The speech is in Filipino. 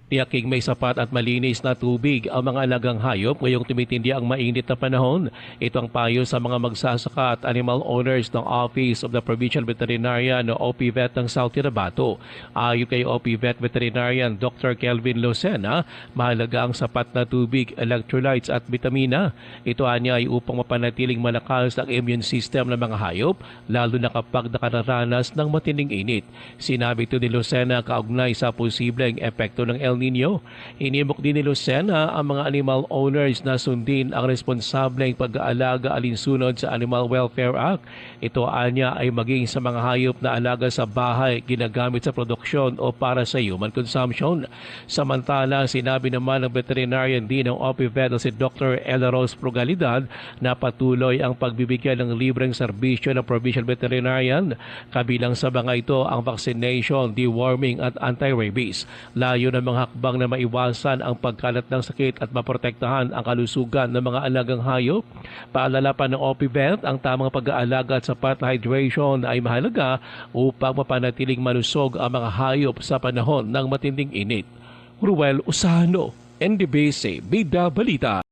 Tiyaking may sapat at malinis na tubig ang mga alagang hayop ngayong tumitindi ang mainit na panahon. Ito ang payo sa mga magsasaka at animal owners ng Office of the Provincial Veterinarian o OPVET ng South Cotabato. Ayon kay OPVET Veterinarian Dr. Kelvin Lucena, mahalaga ang sapat na tubig, electrolytes at vitamina. Ito anya ay upang mapanatiling malakas ang immune system ng mga hayop, lalo na kapag nakararanas ng matinding init. Sinabi ito ni Lucena kaugnay sa posibleng epekto ng El Nino. Hinimok din ni Lucena ang mga animal owners na sundin ang responsableng pag-aalaga alinsunod sa Animal Welfare Act. Ito anya ay maging sa mga hayop na alaga sa bahay, ginagamit sa produksyon o para sa human consumption. Samantala, sinabi naman ng veterinarian din ng OPVET na si Dr. Ella Rose Progalidad na patuloy ang pagbibigay ng libreng serbisyo ng provincial veterinarian. Kabilang sa mga ito ang vaccination, deworming at anti-rabies. Layo ng mga hakbang na maiwasan ang pagkalat ng sakit at maprotektahan ang kalusugan ng mga alagang hayop. Paalala pa ng OPVET, ang tamang pag-aalaga at sapat na hydration ay mahalaga upang mapanatiling malusog ang mga hayop sa panahon ng matinding init. Ruel Usano, NDBC, Bida Balita.